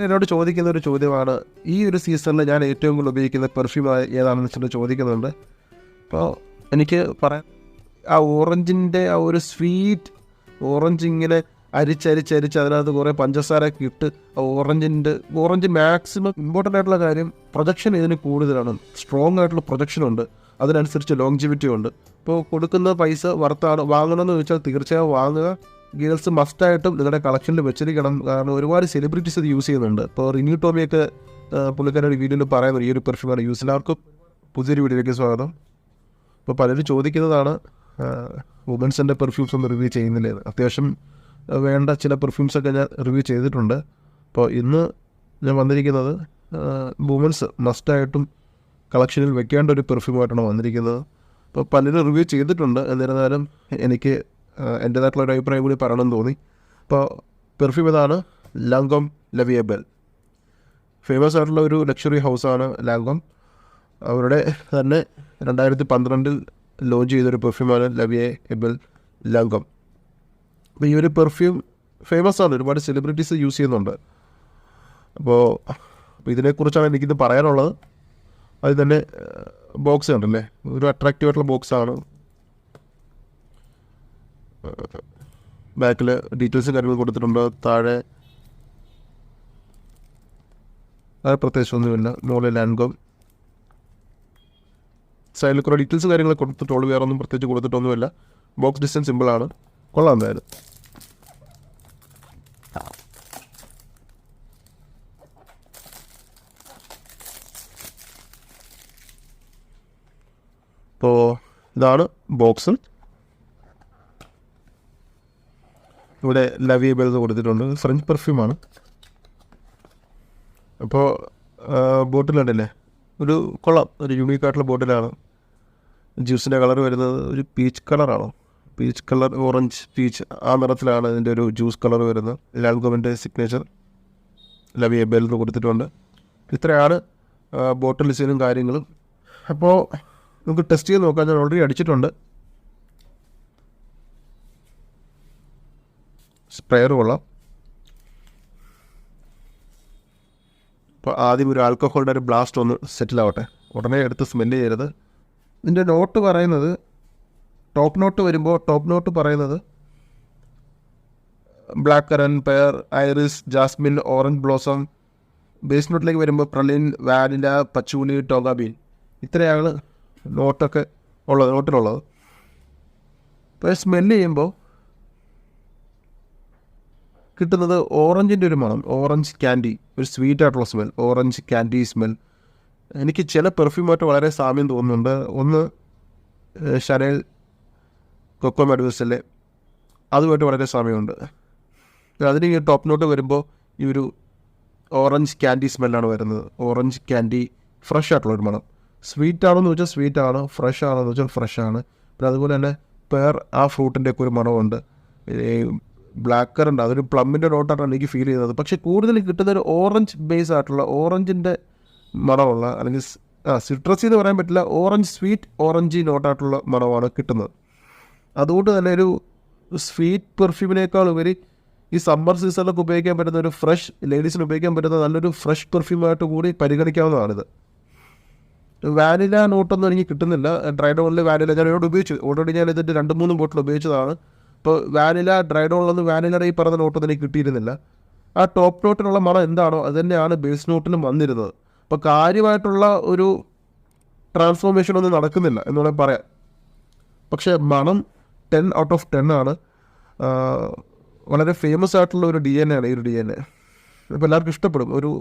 എന്നോട് ചോദിക്കുന്ന ഒരു ചോദ്യമാണ്, ഈ ഒരു സീസണിൽ ഞാൻ ഏറ്റവും കൂടുതൽ ഉപയോഗിക്കുന്ന പെർഫ്യൂം ഏതാണെന്ന് വെച്ചിട്ട് ചോദിക്കുന്നുണ്ട്. അപ്പോൾ എനിക്ക് പറയാം, ആ ഓറഞ്ചിൻ്റെ ആ ഒരു സ്വീറ്റ് ഓറഞ്ച് ഇങ്ങനെ അരിച്ചരിച്ചരിച്ച് അതിനകത്ത് കുറേ പഞ്ചസാരയൊക്കെ ഇട്ട് ഓറഞ്ച് മാക്സിമം ഇമ്പോർട്ടൻ്റ് ആയിട്ടുള്ള കാര്യം പ്രൊജക്ഷൻ ഇതിന് കൂടുതലാണ്. സ്ട്രോങ് ആയിട്ടുള്ള പ്രൊജക്ഷനുണ്ട്, അതിനനുസരിച്ച് ലോങ്ജിവിറ്റി ഉണ്ട്. ഇപ്പോൾ കൊടുക്കുന്ന പൈസ വർത്താണ്. വാങ്ങണമെന്ന് ചോദിച്ചാൽ തീർച്ചയായും വാങ്ങുക. ഗേൾസ് മസ്റ്റായിട്ടും നിങ്ങളുടെ കളക്ഷനിൽ വെച്ചിരിക്കണം. കാരണം ഒരുപാട് സെലിബ്രിറ്റീസ് ഇത് യൂസ് ചെയ്യുന്നുണ്ട്. ഇപ്പോൾ റിനി ടോമിയൊക്കെ പുള്ളിക്കാരുടെ വീഡിയോയിൽ പറയുന്നത് ഈ ഒരു പെർഫ്യൂമാണ് യൂസ്. എല്ലാവർക്കും പുതിയൊരു വീഡിയോയിലേക്ക് സ്വാഗതം. ഇപ്പോൾ പലരും ചോദിക്കുന്നതാണ് വുമൻസിൻ്റെ പെർഫ്യൂംസ് ഒന്നും റിവ്യൂ ചെയ്യുന്നില്ലേ. അത്യാവശ്യം വേണ്ട ചില പെർഫ്യൂംസൊക്കെ ഞാൻ റിവ്യൂ ചെയ്തിട്ടുണ്ട്. അപ്പോൾ ഇന്ന് ഞാൻ വന്നിരിക്കുന്നത് വുമൻസ് മസ്റ്റായിട്ടും കളക്ഷനിൽ വെക്കേണ്ട ഒരു പെർഫ്യൂമായിട്ടാണ് വന്നിരിക്കുന്നത്. അപ്പോൾ പലരും റിവ്യൂ ചെയ്തിട്ടുണ്ട്. എന്നിരുന്നാലും എനിക്ക് എൻ്റേതായിട്ടുള്ള ഒരു അഭിപ്രായം കൂടി പറയണമെന്ന് തോന്നി. അപ്പോൾ പെർഫ്യൂം ഇതാണ്, ലാംഗോം ല vie belle. ഫേമസ് ആയിട്ടുള്ള ഒരു ലക്ഷറി ഹൗസാണ് ലാംഗോം. അവരുടെ തന്നെ 2012 ലോഞ്ച് ചെയ്തൊരു പെർഫ്യൂമാണ് ല vie belle ലാംഗോം. അപ്പോൾ ഈ ഒരു പെർഫ്യൂം ഫേമസ് ആണ്, ഒരുപാട് സെലിബ്രിറ്റീസ് യൂസ് ചെയ്യുന്നുണ്ട്. അപ്പോൾ ഇതിനെക്കുറിച്ചാണ് എനിക്കിത് പറയാനുള്ളത്. അത് തന്നെ ബോക്സ് കണ്ടല്ലേ, ഒരു അട്രാക്റ്റീവ് ആയിട്ടുള്ള ബോക്സാണ്. ബാക്കിൽ ഡീറ്റെയിൽസും കാര്യങ്ങളും കൊടുത്തിട്ടുണ്ട്. താഴെ പ്രത്യേകിച്ചൊന്നുമില്ല. മുകളിൽ ലാംഗോം. സൈഡിൽ കുറേ ഡീറ്റെയിൽസും കാര്യങ്ങൾ കൊടുത്തിട്ടുള്ളൂ, വേറെ ഒന്നും പ്രത്യേകിച്ച് കൊടുത്തിട്ടൊന്നുമില്ല. ബോക്സ് ഡിസൈൻ സിമ്പിളാണ്, കൊള്ളാം എന്തായാലും. അപ്പോൾ ഇതാണ് ബോക്സ്. ഇവിടെ ല vie belle കൊടുത്തിട്ടുണ്ട്. ഫ്രഞ്ച് പെർഫ്യൂമാണ്. അപ്പോൾ ബോട്ടിലുണ്ടല്ലേ, ഒരു കൊള്ളാം, ഒരു യുണീക്കായിട്ടുള്ള ബോട്ടിലാണ്. ജ്യൂസിൻ്റെ കളർ വരുന്നത് ഒരു പീച്ച് കളറാണോ, പീച്ച് കളർ, ഓറഞ്ച് പീച്ച്, ആ നിറത്തിലാണ് ഇതിൻ്റെ ഒരു ജ്യൂസ് കളർ വരുന്നത്. ലാംഗോമിൻ്റെ സിഗ്നേച്ചർ ല vie belle കൊടുത്തിട്ടുണ്ട്. ഇത്രയാണ് ബോട്ടിൽ ഡിസൈനും കാര്യങ്ങളും. അപ്പോൾ നമുക്ക് ടെസ്റ്റ് ചെയ്ത് നോക്കാം. ഞാൻ ഓൾറെഡി അടിച്ചിട്ടുണ്ട്. സ്പ്രെയർ കൊള്ളാം. അപ്പോൾ ആദ്യം ഒരു ആൽക്കഹോളിൻ്റെ ഒരു ബ്ലാസ്റ്റ് ഒന്ന് സെറ്റിലാവട്ടെ, ഉടനെ എടുത്ത് സ്മെല്ല് ചെയ്യരുത്. ഇതിൻ്റെ നോട്ട് പറയുന്നത്, ടോപ്പ് നോട്ട് പറയുന്നത് black currant, pear, iris, jasmine, orange blossom. Base നോട്ടിലേക്ക് വരുമ്പോൾ പ്രലിൻ, വാനില, പച്ചൂലി, ടോഗ ബീൻ. ഇത്രയാണ് നോട്ടിലുള്ളത്. ഇപ്പോൾ സ്മെല്ല് ചെയ്യുമ്പോൾ കിട്ടുന്നത് ഓറഞ്ചിൻ്റെ ഒരു മണം, ഓറഞ്ച് ക്യാൻഡി, ഒരു സ്വീറ്റ് ആയിട്ടുള്ള സ്മെൽ, ഓറഞ്ച് ക്യാൻഡി സ്മെൽ. എനിക്ക് ചില പെർഫ്യൂമായിട്ട് വളരെ സാമ്യം തോന്നുന്നുണ്ട്. ഒന്ന് ഷനേൽ കൊക്കോ മെഡ്യൂസിലെ, അതുമായിട്ട് വളരെ സാമ്യമുണ്ട്. അതിന് ഈ ടോപ്പ് നോട്ട് വരുമ്പോൾ ഈ ഒരു ഓറഞ്ച് ക്യാൻഡി സ്മെല്ലാണ് വരുന്നത്. ഓറഞ്ച് ക്യാൻഡി, ഫ്രഷ് ആയിട്ടുള്ളൊരു മണം. സ്വീറ്റ് ആണെന്ന് വെച്ചാൽ സ്വീറ്റ് ആണ്, ഫ്രഷ് ആണെന്ന് വെച്ചാൽ ഫ്രഷ് ആണ്. പിന്നെ അതുപോലെ തന്നെ പെയർ, ആ ഫ്രൂട്ടിൻ്റെ ഒക്കെ ഒരു മണമുണ്ട്. ബ്ലാക്ക് കറണ്ട്, അതൊരു പ്ലമ്മിൻ്റെ നോട്ടായിട്ടാണ് എനിക്ക് ഫീൽ ചെയ്യുന്നത്. പക്ഷേ കൂടുതൽ കിട്ടുന്ന ഒരു ഓറഞ്ച് ബേസ് ആയിട്ടുള്ള, ഓറഞ്ചിൻ്റെ മണമുള്ള, അല്ലെങ്കിൽ സിട്രസി എന്ന് പറയാൻ പറ്റില്ല, ഓറഞ്ച് സ്വീറ്റ് ഓറഞ്ച് നോട്ടായിട്ടുള്ള മണമാണ് കിട്ടുന്നത്. അതുകൊണ്ട് തന്നെ ഒരു സ്വീറ്റ് പെർഫ്യൂമിനേക്കാൾ ഉപരി ഈ സമ്മർ സീസണിലൊക്കെ ഉപയോഗിക്കാൻ പറ്റുന്ന ഒരു ഫ്രഷ്, ലേഡീസിന് ഉപയോഗിക്കാൻ പറ്റുന്ന നല്ലൊരു ഫ്രഷ് പെർഫ്യൂമായിട്ട് കൂടി പരിഗണിക്കാവുന്നതാണിത്. വാനില നോട്ടൊന്നും എനിക്ക് കിട്ടുന്നില്ല. ഡ്രൈഡോണിൽ വാനില ഞാൻ ഉപയോഗിച്ചു, ഓൾറെഡി ഞാൻ ഇതിൻ്റെ 2-3 ബോട്ടിൽ ഉപയോഗിച്ചതാണ്. ഇപ്പോൾ വാനില, ഡ്രൈഡോണിലൊന്നും വാനിലയുടെ ഈ പറഞ്ഞ നോട്ടൊന്നും എനിക്ക് കിട്ടിയിരുന്നില്ല. ആ ടോപ്പ് നോട്ടിനുള്ള മണം എന്താണോ അത് തന്നെയാണ് ബേസ് നോട്ടിലും വന്നിരുന്നത്. അപ്പോൾ കാര്യമായിട്ടുള്ള ഒരു ട്രാൻസ്ഫോർമേഷൻ ഒന്നും നടക്കുന്നില്ല എന്ന് വേണമെങ്കിൽ പറയാം. പക്ഷേ മണം 10 ഔട്ട് ഓഫ് 10 ആണ്. വളരെ ഫേമസ് ആയിട്ടുള്ള ഒരു DNA ആണ് ഈ ഒരു DNA. അപ്പോൾ എല്ലാവർക്കും ഇഷ്ടപ്പെടും. ഒരു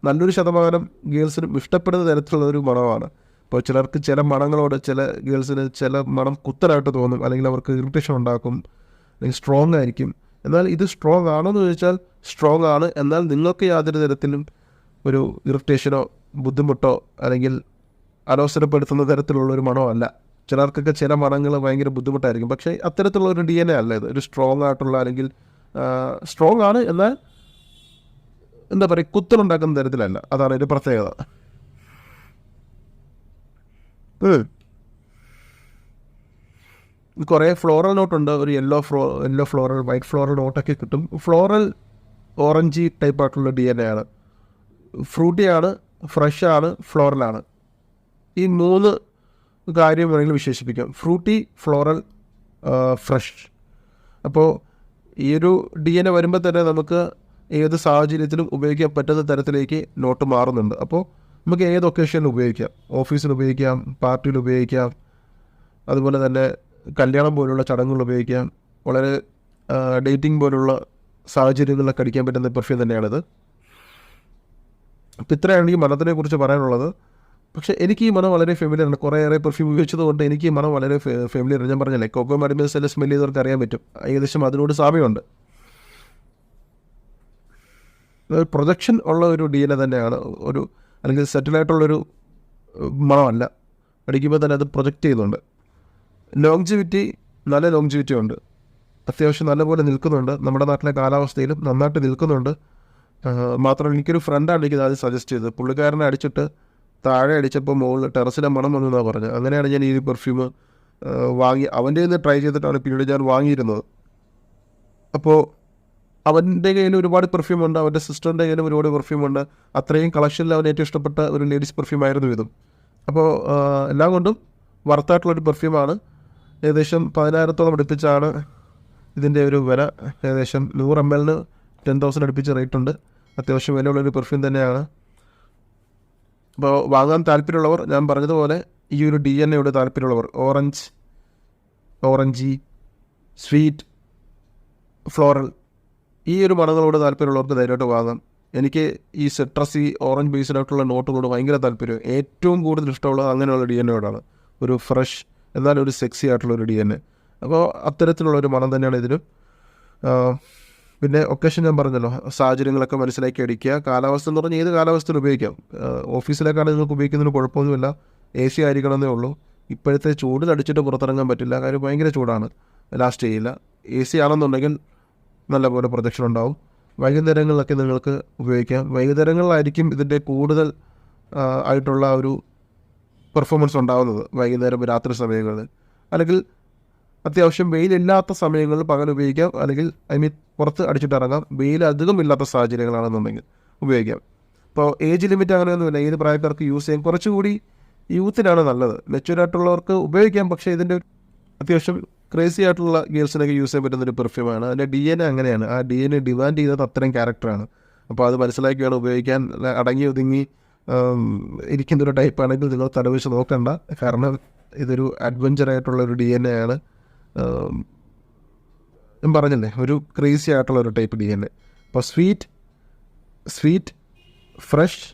നല്ലൊരു ശതമാനം ഗേൾസിനും ഇഷ്ടപ്പെടുന്ന തരത്തിലുള്ള ഒരു മണമാണ്. ഇപ്പോൾ ചിലർക്ക് ചില മണങ്ങളോട്, ചില ഗേൾസിന് ചില മണം കുത്തലായിട്ട് തോന്നും, അല്ലെങ്കിൽ അവർക്ക് ഇറിറ്റേഷൻ ഉണ്ടാക്കും, അല്ലെങ്കിൽ സ്ട്രോങ് ആയിരിക്കും. എന്നാൽ ഇത് സ്ട്രോങ് ആണോ എന്ന് ചോദിച്ചാൽ സ്ട്രോങ് ആണ്. എന്നാൽ നിങ്ങൾക്ക് യാതൊരു തരത്തിലും ഒരു ഇറിറ്റേഷനോ ബുദ്ധിമുട്ടോ അല്ലെങ്കിൽ അലോസരപ്പെടുത്തുന്ന തരത്തിലുള്ള ഒരു മണമോ അല്ല. ചിലർക്കൊക്കെ ചില മണങ്ങൾ ഭയങ്കര ബുദ്ധിമുട്ടായിരിക്കും. പക്ഷേ അത്തരത്തിലുള്ള ഒരു DNA അല്ല ഇത്. ഒരു സ്ട്രോങ് ആയിട്ടുള്ള, അല്ലെങ്കിൽ സ്ട്രോങ് ആണ് എന്നാൽ എന്താ പറയുക, കുത്തലുണ്ടാക്കുന്ന തരത്തിലല്ല. അതാണ് ഒരു പ്രത്യേകത. കുറേ ഫ്ലോറൽ നോട്ടുണ്ട്. ഒരു യെല്ലോ ഫ്ലോറൽ, വൈറ്റ് ഫ്ലോറൽ നോട്ടൊക്കെ കിട്ടും. ഫ്ലോറൽ ഓറഞ്ച് ടൈപ്പായിട്ടുള്ള DNA ആണ്. ഫ്രൂട്ടിയാണ്, ഫ്രഷാണ്, ഫ്ലോറലാണ്. ഈ 3 കാര്യം വേണമെങ്കിൽ വിശേഷിപ്പിക്കാം. Fruity, floral, fresh. അപ്പോൾ ഈ ഒരു DNA വരുമ്പോൾ തന്നെ നമുക്ക് ഏത് സാഹചര്യത്തിലും ഉപയോഗിക്കാൻ പറ്റുന്ന തരത്തിലേക്ക് നോട്ട് മാറുന്നുണ്ട്. അപ്പോൾ നമുക്ക് ഏത് ഒക്കേഷനിൽ ഉപയോഗിക്കാം. ഓഫീസിൽ ഉപയോഗിക്കാം, പാർട്ടിയിൽ ഉപയോഗിക്കാം, അതുപോലെ തന്നെ കല്യാണം പോലുള്ള ചടങ്ങുകൾ ഉപയോഗിക്കാം, വളരെ ഡേറ്റിംഗ് പോലുള്ള സാഹചര്യങ്ങളിലൊക്കെ അടിക്കാൻ പറ്റുന്ന പെർഫ്യൂം തന്നെയാണിത്. അപ്പോൾ ഇത്രയാണ് ഈ മണത്തിനെ കുറിച്ച് പറയാനുള്ളത്. പക്ഷേ എനിക്ക് ഈ മണം വളരെ ഫെമിലിയറാണ്. കുറേയേറെ പെർഫ്യൂം ഉപയോഗിച്ചത് കൊണ്ട് എനിക്ക് ഈ മണം വളരെ ഫെമിലിയറാണ്. ഞാൻ പറഞ്ഞല്ലേ, കൊക്കോ മരുമേഴ്സിലെ സ്മെൽ ചെയ്തവർക്ക് അറിയാൻ പറ്റും, ഏകദേശം അതിനോട് സാമ്യമുണ്ട്. പ്രൊജക്ഷൻ ഉള്ള ഒരു DNA തന്നെയാണ്, അല്ലെങ്കിൽ സെറ്റിലായിട്ടുള്ളൊരു മണമല്ല. അടിക്കുമ്പോൾ തന്നെ അത് പ്രൊജക്റ്റ് ചെയ്യുന്നുണ്ട്. ലോങ്ജിവിറ്റി, നല്ല ലോങ്ജിവിറ്റി ഉണ്ട്, അത്യാവശ്യം നല്ലപോലെ നിൽക്കുന്നുണ്ട്. നമ്മുടെ നാട്ടിലെ കാലാവസ്ഥയിലും നന്നായിട്ട് നിൽക്കുന്നുണ്ട്. മാത്രമല്ല എനിക്കൊരു ഫ്രണ്ടാണ് എനിക്കിത് ആദ്യം സജസ്റ്റ് ചെയ്തത്. പുള്ളിക്കാരനെ അടിച്ചിട്ട് താഴെ അടിച്ചപ്പോൾ മുകളിൽ ടെറസിലെ മണം വന്നു എന്നാണ് പറഞ്ഞത്. അങ്ങനെയാണ് ഞാൻ ഈ പെർഫ്യൂം വാങ്ങി അവൻ്റെ നിന്ന് ട്രൈ ചെയ്തിട്ടാണ് പിന്നീട് ഞാൻ വാങ്ങിയിരുന്നത്. അപ്പോൾ അവൻ്റെ കയ്യിൽ ഒരുപാട് പെർഫ്യൂമുണ്ട്, അവൻ്റെ സിസ്റ്ററിൻ്റെ കയ്യിലും ഒരുപാട് പെർഫ്യൂമുണ്ട്. അത്രയും കളക്ഷനിൽ അവൻ ഏറ്റവും ഇഷ്ടപ്പെട്ട ഒരു ലേഡീസ് പെർഫ്യൂം ആയിരുന്നു ഇതും. അപ്പോൾ എല്ലാം കൊണ്ടും വർത്തായിട്ടുള്ളൊരു പെർഫ്യൂമാണ്. ഏകദേശം 10,000-ഓളം അടുപ്പിച്ചാണ് ഇതിൻ്റെ ഒരു വില. ഏകദേശം 100 ml 10,000 അടുപ്പിച്ച് റേറ്റ് ഉണ്ട്. അത്യാവശ്യം വിലയുള്ളൊരു പെർഫ്യൂം തന്നെയാണ്. അപ്പോൾ വാങ്ങാൻ താല്പര്യമുള്ളവർ, ഞാൻ പറഞ്ഞതുപോലെ ഈ ഒരു DNA താല്പര്യമുള്ളവർ, ഓറഞ്ചി, സ്വീറ്റ്, ഫ്ലോറൽ, ഈ ഒരു മണങ്ങളോട് താല്പര്യമുള്ളവർക്ക് ധൈര്യമായിട്ട് വാങ്ങാം. എനിക്ക് ഈ സിട്രസി, ഓറഞ്ച് ബേസ്ഡായിട്ടുള്ള നോട്ടുകളോട് ഭയങ്കര താല്പര്യം. ഏറ്റവും കൂടുതൽ ഇഷ്ടമുള്ളത് അങ്ങനെയുള്ള DNA ഒരു ഫ്രഷ് എന്നാൽ ഒരു സെക്സി ആയിട്ടുള്ളൊരു DNA. അപ്പോൾ അത്തരത്തിലുള്ളൊരു മണം തന്നെയാണ് ഇതിനും. പിന്നെ ഒക്കേഷൻ ഞാൻ പറഞ്ഞല്ലോ, സാഹചര്യങ്ങളൊക്കെ മനസ്സിലാക്കി അടിക്കുക. കാലാവസ്ഥ എന്ന് പറഞ്ഞാൽ ഏത് കാലാവസ്ഥയിൽ ഉപയോഗിക്കാം. ഓഫീസിലേക്കാണ് നിങ്ങൾക്ക് ഉപയോഗിക്കുന്നതിന് കുഴപ്പമൊന്നുമില്ല, AC ആയിരിക്കണമെന്നേ ഉള്ളൂ. ഇപ്പോഴത്തെ ചൂടിൽ അടിച്ചിട്ട് പുറത്തിറങ്ങാൻ പറ്റില്ല, കാര്യം ഭയങ്കര ചൂടാണ്, ലാസ്റ്റ് ചെയ്യില്ല. AC ആണെന്നുണ്ടെങ്കിൽ നല്ലപോലെ പ്രൊജക്ഷൻ ഉണ്ടാവും. വൈകുന്നേരങ്ങളിലൊക്കെ നിങ്ങൾക്ക് ഉപയോഗിക്കാം. വൈകുന്നേരങ്ങളിലായിരിക്കും ഇതിൻ്റെ കൂടുതൽ ആയിട്ടുള്ള ഒരു പെർഫോമൻസ് ഉണ്ടാകുന്നത്, വൈകുന്നേരം രാത്രി സമയങ്ങളിൽ. അല്ലെങ്കിൽ അത്യാവശ്യം വെയിലില്ലാത്ത സമയങ്ങളിൽ പകൽ ഉപയോഗിക്കാം, അല്ലെങ്കിൽ പുറത്ത് അടിച്ചിട്ട് ഇറങ്ങാം. വെയിൽ അധികം ഇല്ലാത്ത സാഹചര്യങ്ങളാണെന്നുണ്ടെങ്കിൽ ഉപയോഗിക്കാം. ഇപ്പോൾ ഏജ് ലിമിറ്റ് അങ്ങനെയൊന്നുമില്ല, ഏത് പ്രായക്കാർക്ക് യൂസ് ചെയ്യാം. കുറച്ചുകൂടി യൂത്തിനാണ് നല്ലത്. മെച്യൂർഡായിട്ടുള്ളവർക്ക് ഉപയോഗിക്കാം, പക്ഷേ ഇതിൻ്റെ അത്യാവശ്യം ക്രേസി ആയിട്ടുള്ള ഗേൾസിനൊക്കെ യൂസ് ചെയ്യാൻ പറ്റുന്നൊരു പെർഫ്യൂമാണ്. അതിൻ്റെ DNA അങ്ങനെയാണ്, ആ DNA ഡിമാൻഡ് ചെയ്തത് അത്രയും ക്യാരക്ടറാണ്. അപ്പോൾ അത് മനസ്സിലാക്കിയാണ് ഉപയോഗിക്കാൻ. അടങ്ങി ഒതുങ്ങി ഇരിക്കുന്നൊരു ടൈപ്പാണെങ്കിൽ നിങ്ങൾ തലവെച്ച് നോക്കണ്ട, കാരണം ഇതൊരു അഡ്വഞ്ചറായിട്ടുള്ളൊരു DNA ആണ്. ഞാൻ പറഞ്ഞല്ലേ, ഒരു ക്രേസി ആയിട്ടുള്ള ഒരു ടൈപ്പ് DNA. അപ്പോൾ സ്വീറ്റ്, ഫ്രഷ്,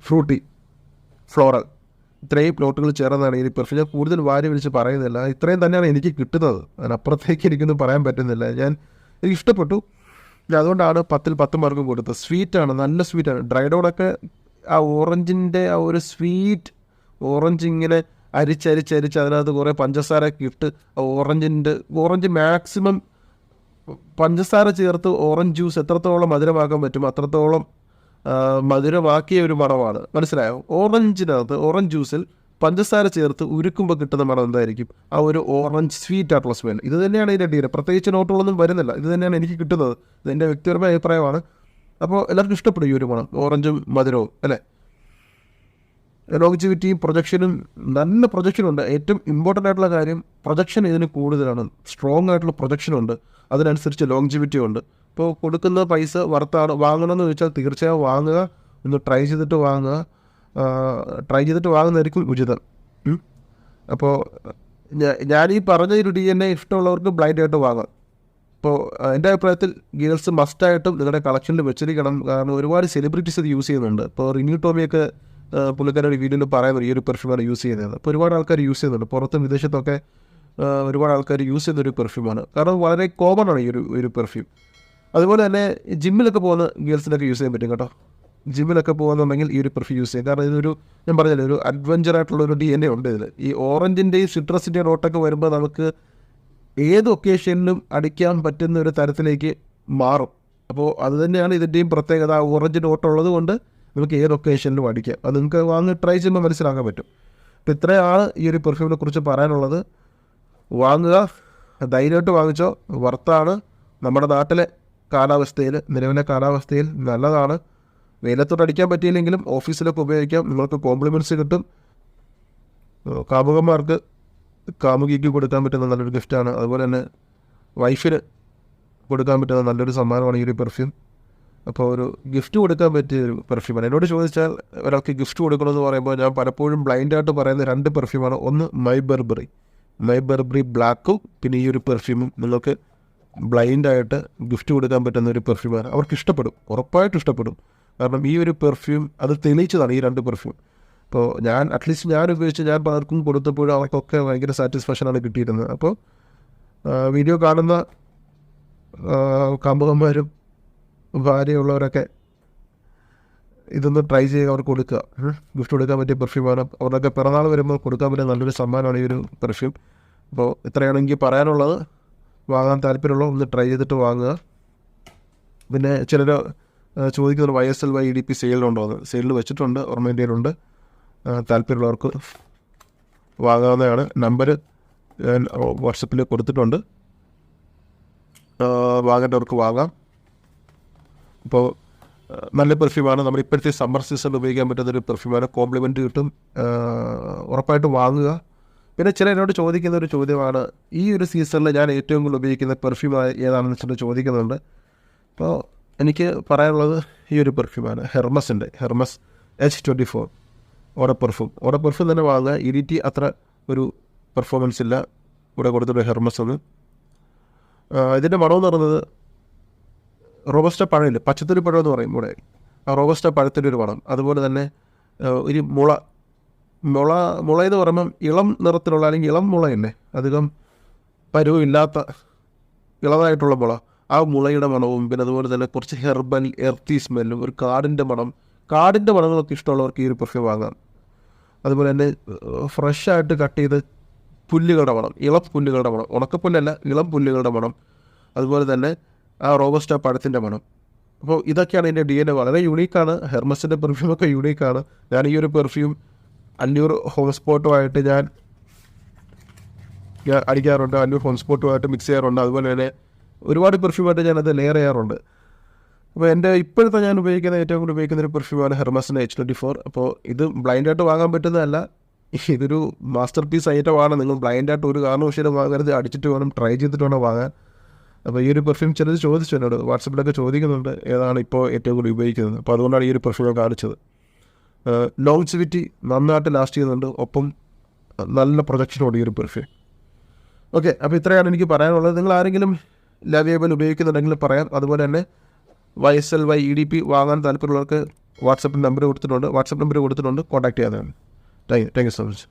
ഫ്രൂട്ടി, ഫ്ലോറൽ, ഇത്രയും നോട്ടുകൾ ചേർന്നാണ് ഈ പെർഫ്യൂം. ഞാൻ കൂടുതൽ വാരി വിളിച്ച് പറയുന്നില്ല, ഇത്രയും തന്നെയാണ് എനിക്ക് കിട്ടുന്നത്. അതിനപ്പുറത്തേക്ക് എനിക്കൊന്നും പറയാൻ പറ്റുന്നില്ല. എനിക്ക് ഇഷ്ടപ്പെട്ടു. അതുകൊണ്ടാണ് 10-ൽ 10 മാർക്കും കൊടുത്തത്. സ്വീറ്റാണ്, നല്ല സ്വീറ്റാണ്. ഡ്രൈഡോടൊക്കെ ആ ഓറഞ്ചിൻ്റെ ആ ഒരു സ്വീറ്റ്, ഓറഞ്ച് ഇങ്ങനെ അരിച്ചരിച്ച് അതിനകത്ത് കുറേ പഞ്ചസാരയൊക്കെ ഇട്ട് ഓറഞ്ച് മാക്സിമം പഞ്ചസാര ചേർത്ത് ഓറഞ്ച് ജ്യൂസ് എത്രത്തോളം മധുരമാക്കാൻ പറ്റും അത്രത്തോളം മധുരമാക്കിയ ഒരു മണമാണ്. മനസ്സിലായോ? ഓറഞ്ച് ജ്യൂസിൽ പഞ്ചസാര ചേർത്ത് ഉരുക്കുമ്പോൾ കിട്ടുന്ന മണം എന്തായിരിക്കും? ആ ഒരു ഓറഞ്ച് സ്വീറ്റ് ആയിട്ടുള്ള സ്മെൽ. ഇത് തന്നെയാണ് ഇതിൻ്റെ DNA. പ്രത്യേകിച്ച് നോട്ടുകളൊന്നും വരുന്നില്ല, ഇത് തന്നെയാണ് എനിക്ക് കിട്ടുന്നത്. ഇതെൻ്റെ വ്യക്തിപരമായ അഭിപ്രായമാണ്. അപ്പോൾ എല്ലാവർക്കും ഇഷ്ടപ്പെടും ഈ ഒരു മണം, ഓറഞ്ചും മധുരവും, അല്ലേ? ലോങ്ജിവിറ്റിയും പ്രൊജക്ഷനും, നല്ല പ്രൊജക്ഷനുണ്ട്. ഏറ്റവും ഇമ്പോർട്ടൻ്റ് ആയിട്ടുള്ള കാര്യം പ്രൊജക്ഷൻ ഇതിന് കൂടുതലാണ്. സ്ട്രോങ് ആയിട്ടുള്ള പ്രൊജക്ഷനുണ്ട്, അതിനനുസരിച്ച് ലോങ്ജിവിറ്റി ഉണ്ട്. ഇപ്പോൾ കൊടുക്കുന്ന പൈസ വർത്താണ്. വാങ്ങണമെന്ന് ചോദിച്ചാൽ തീർച്ചയായും വാങ്ങുക, ഒന്ന് ട്രൈ ചെയ്തിട്ട് വാങ്ങുന്നതായിരിക്കും ഉചിതം. അപ്പോൾ ഞാനീ പറഞ്ഞ ഒരു DNA ഇഷ്ടമുള്ളവർക്ക് ബ്ലൈൻഡായിട്ട് വാങ്ങാം. ഇപ്പോൾ എൻ്റെ അഭിപ്രായത്തിൽ ഗേൾസ് മസ്റ്റായിട്ടും നിങ്ങളുടെ കളക്ഷനിൽ വെച്ചിരിക്കണം. കാരണം ഒരുപാട് സെലിബ്രിറ്റീസ് ഇത് യൂസ് ചെയ്യുന്നുണ്ട്. ഇപ്പോൾ റിനി ടോമിയൊക്കെ പുള്ളിക്കാരുടെ വീഡിയോയിൽ പറയുന്നത് ഈ ഒരു പെർഫ്യൂമാണ് യൂസ് ചെയ്യുന്നത്. അപ്പോൾ ഒരുപാട് ആൾക്കാർ യൂസ് ചെയ്യുന്നുണ്ട്, പുറത്തും വിദേശത്തൊക്കെ ഒരുപാട് ആൾക്കാർ യൂസ് ചെയ്യുന്നൊരു പെർഫ്യൂമാണ്. കാരണം വളരെ കോമൺ ആണ് ഈ ഒരു പെർഫ്യൂം. അതുപോലെ തന്നെ ജിമ്മിലൊക്കെ പോകുന്ന ഗേൾസിനൊക്കെ യൂസ് ചെയ്യാൻ പറ്റും കേട്ടോ. ജിമ്മിലൊക്കെ പോകുന്നുണ്ടെങ്കിൽ ഈ ഒരു പെർഫ്യൂം യൂസ് ചെയ്യും. കാരണം ഇതൊരു, ഞാൻ പറഞ്ഞില്ലേ, ഒരു അഡ്വഞ്ചറായിട്ടുള്ളൊരു DNA ഉണ്ട് ഇതിൽ. ഈ ഓറഞ്ചിൻ്റെയും സിട്രസിൻ്റെയും നോട്ടൊക്കെ വരുമ്പോൾ നമുക്ക് ഏത് ഒക്കേഷനിലും അടിക്കാൻ പറ്റുന്ന ഒരു തരത്തിലേക്ക് മാറും. അപ്പോൾ അത് തന്നെയാണ് ഇതിൻ്റെയും പ്രത്യേകത. ഓറഞ്ച് നോട്ടുള്ളത് കൊണ്ട് നമുക്ക് ഏത് ഒക്കേഷനിലും അടിക്കാം. അത് നിങ്ങൾക്ക് വാങ്ങി ട്രൈ ചെയ്യുമ്പോൾ മനസ്സിലാക്കാൻ പറ്റും. അപ്പോൾ ഇത്രയാണ് ഈ ഒരു പെർഫ്യൂമിനെ കുറിച്ച് പറയാനുള്ളത്. വാങ്ങുക, ധൈര്യമായിട്ട് വാങ്ങിച്ചോ, വർത്താണ്. നമ്മുടെ നാട്ടിലെ കാലാവസ്ഥയിൽ, നിലവിലെ കാലാവസ്ഥയിൽ നല്ലതാണ്. വെയിലത്തോട്ട് അടിക്കാൻ പറ്റിയില്ലെങ്കിലും ഓഫീസിലൊക്കെ ഉപയോഗിക്കാം. നിങ്ങൾക്ക് കോംപ്ലിമെൻറ്റ്സ് കിട്ടും. കാമുകന്മാർക്ക് കാമുകിക്ക് കൊടുക്കാൻ പറ്റുന്ന നല്ലൊരു ഗിഫ്റ്റാണ്. അതുപോലെ തന്നെ വൈഫിന് കൊടുക്കാൻ പറ്റുന്ന നല്ലൊരു സമ്മാനമാണ് ഈ ഒരു പെർഫ്യൂം. അപ്പോൾ ഒരു ഗിഫ്റ്റ് കൊടുക്കാൻ പറ്റിയ ഒരു പെർഫ്യൂമാണ്. എന്നോട് ചോദിച്ചാൽ ഒരാൾക്ക് ഗിഫ്റ്റ് കൊടുക്കണമെന്ന് പറയുമ്പോൾ ഞാൻ പലപ്പോഴും ബ്ലൈൻഡായിട്ട് പറയുന്ന 2 പെർഫ്യൂമാണ്. ഒന്ന് മൈ ബെർബറി ബ്ലാക്കും പിന്നെ ഈ ഒരു പെർഫ്യൂമും നിങ്ങൾക്ക് ബ്ലൈൻഡായിട്ട് ഗിഫ്റ്റ് കൊടുക്കാൻ പറ്റുന്ന ഒരു പെർഫ്യൂമാണ്. അവർക്ക് ഇഷ്ടപ്പെടും, ഉറപ്പായിട്ടും ഇഷ്ടപ്പെടും. കാരണം ഈ ഒരു പെർഫ്യൂം അത് തെളിയിച്ചതാണ് ഈ 2 പെർഫ്യൂം. അപ്പോൾ ഞാൻ ഉപയോഗിച്ച് ഞാൻ പലർക്കും കൊടുത്തപ്പോഴും അവർക്കൊക്കെ ഭയങ്കര സാറ്റിസ്ഫാക്ഷനാണ് കിട്ടിയിരുന്നത്. അപ്പോൾ വീഡിയോ കാണുന്ന കാമുകന്മാരും ഭാര്യയുള്ളവരൊക്കെ ഇതൊന്ന് ട്രൈ ചെയ്യുക, അവർക്ക് കൊടുക്കുക. ഗിഫ്റ്റ് കൊടുക്കാൻ പറ്റിയ പെർഫ്യൂമാണ്. അവരുടെയൊക്കെ പിറന്നാൾ വരുമ്പോൾ കൊടുക്കാൻ പറ്റിയ നല്ലൊരു സമ്മാനമാണ് ഈ ഒരു പെർഫ്യൂം. അപ്പോൾ ഇത്രയാണ് എനിക്ക് പറയാനുള്ളത്. വാങ്ങാൻ താല്പര്യമുള്ള ഒന്ന് ട്രൈ ചെയ്തിട്ട് വാങ്ങുക. പിന്നെ ചിലർ ചോദിക്കുന്നുണ്ട് YSL EDP സെയിലുണ്ടോ എന്ന്. സെയിലിൽ വെച്ചിട്ടുണ്ട്, ഓർമ്മേൻ്റെയിലുണ്ട്. താല്പര്യമുള്ളവർക്ക് വാങ്ങാവുന്നതാണ്. നമ്പർ വാട്സപ്പിൽ കൊടുത്തിട്ടുണ്ട്, വാങ്ങേണ്ടവർക്ക് വാങ്ങാം. അപ്പോൾ നല്ല പെർഫ്യൂമാണ്. നമ്മൾ ഇപ്പോഴത്തെ സമ്മർ സീസണിൽ ഉപയോഗിക്കാൻ പറ്റുന്നൊരു പെർഫ്യൂമാണ്. കോംപ്ലിമെൻറ്റ് കിട്ടും, ഉറപ്പായിട്ട് വാങ്ങുക. പിന്നെ എന്നോട് ചോദിക്കുന്ന ഒരു ചോദ്യമാണ്, ഈ ഒരു സീസണിൽ ഞാൻ ഏറ്റവും കൂടുതൽ ഉപയോഗിക്കുന്ന പെർഫ്യൂം ഏതാണെന്ന് വെച്ചിട്ട് ചോദിക്കുന്നുണ്ട്. അപ്പോൾ എനിക്ക് പറയാനുള്ളത് ഈ ഒരു പെർഫ്യൂമാണ്, ഹെർമസ് H24 ഓഡ പെർഫ്യൂം തന്നെ വാങ്ങുക. EDT അത്ര ഒരു പെർഫോമൻസ് ഇല്ല. ഇവിടെ കൊടുത്തിട്ട് ഹെർമസ് ഒന്ന്. ഇതിൻ്റെ മണമെന്ന് പറയുന്നത് റോബസ്റ്റ പഴമില്ല, പച്ചത്തുരി പഴം എന്ന് പറയും ഇവിടെ. ആ റോബസ്റ്റ പഴത്തിൻ്റെ ഒരു മണം. അതുപോലെ തന്നെ ഒരു മുള എന്ന് പറയുമ്പം ഇളം നിറത്തിലുള്ള അല്ലെങ്കിൽ ഇളം മുളയല്ലേ, അധികം പരുവില്ലാത്ത ഇളതായിട്ടുള്ള മുള. ആ മുളയുടെ മണവും പിന്നെ അതുപോലെ തന്നെ കുറച്ച് ഹെർബൽ എർത്തി സ്മെല്ലും ഒരു കാടിൻ്റെ മണങ്ങളൊക്കെ ഇഷ്ടമുള്ളവർക്ക് ഈ ഒരു പെർഫ്യൂം വാങ്ങാം. അതുപോലെ തന്നെ ഫ്രഷായിട്ട് കട്ട് ചെയ്ത് പുല്ലുകളുടെ മണം, ഇളം പുല്ലുകളുടെ മണം, ഉണക്കപ്പുല്ലല്ല ഇളം പുല്ലുകളുടെ മണം. അതുപോലെ തന്നെ ആ റോബസ്റ്റ പഴത്തിൻ്റെ മണം. അപ്പോൾ ഇതൊക്കെയാണ് എൻ്റെ DNA. വളരെ യൂണീക്കാണ്. ഹെർമസിൻ്റെ പെർഫ്യൂമൊക്കെ യൂണീക്കാണ്. ഞാൻ ഈ ഒരു പെർഫ്യൂം അന്നൂർ ഹോം സ്പോട്ടുമായിട്ട് ഞാൻ അടിക്കാറുണ്ട്, അന്നൂർ ഹോം സ്പോട്ടുമായിട്ട് മിക്സ് ചെയ്യാറുണ്ട്. അതുപോലെ തന്നെ ഒരുപാട് പെർഫ്യൂമായിട്ട് ഞാനത് ലെയർ ചെയ്യാറുണ്ട്. അപ്പോൾ എൻ്റെ ഇപ്പോഴത്തെ ഞാൻ ഏറ്റവും കൂടുതൽ ഉപയോഗിക്കുന്ന ഒരു പെർഫ്യൂമാണ് ഹെർമസിൻ്റെ H24. അപ്പോൾ ഇത് ബ്ലൈൻഡായിട്ട് വാങ്ങാൻ പറ്റുന്നതല്ല, ഇതൊരു മാസ്റ്റർ പീസ് ഐറ്റമാണ്. നിങ്ങൾ ബ്ലൈൻഡായിട്ട് ഒരു കാരണവശാലും വാങ്ങരുത്, അടിച്ചിട്ട് വേണം, ട്രൈ ചെയ്തിട്ട് വേണം വാങ്ങാൻ. അപ്പോൾ ഈ ഒരു പെർഫ്യൂം ചിലത് ചോദിച്ചു എന്നോട്, വാട്സപ്പിലൊക്കെ ചോദിക്കുന്നുണ്ട് ഏതാണ് ഇപ്പോൾ ഏറ്റവും കൂടുതൽ ഉപയോഗിക്കുന്നത്. അപ്പോൾ അതുകൊണ്ടാണ് ഈ ഒരു പെർഫ്യൂം കാണിച്ചത്. ലോങ്സിവിറ്റി നന്നായിട്ട് ലാസ്റ്റ് ചെയ്യുന്നുണ്ട്, ഒപ്പം നല്ല പ്രൊജക്ഷനോട് ഈ ഒരു പെർഫ്യൂം. ഓക്കെ, അപ്പോൾ ഇത്രയാണ് എനിക്ക് പറയാനുള്ളത്. നിങ്ങൾ ആരെങ്കിലും ലാവിയബിൾ ഉപയോഗിക്കുന്നുണ്ടെങ്കിൽ പറയാം. അതുപോലെ തന്നെ YSL EDP വാങ്ങാൻ താല്പര്യമുള്ളവർക്ക് വാട്സപ്പ് നമ്പർ കൊടുത്തിട്ടുണ്ട്, കോൺടാക്ട് ചെയ്യാവുന്നതാണ്. Thank you so much.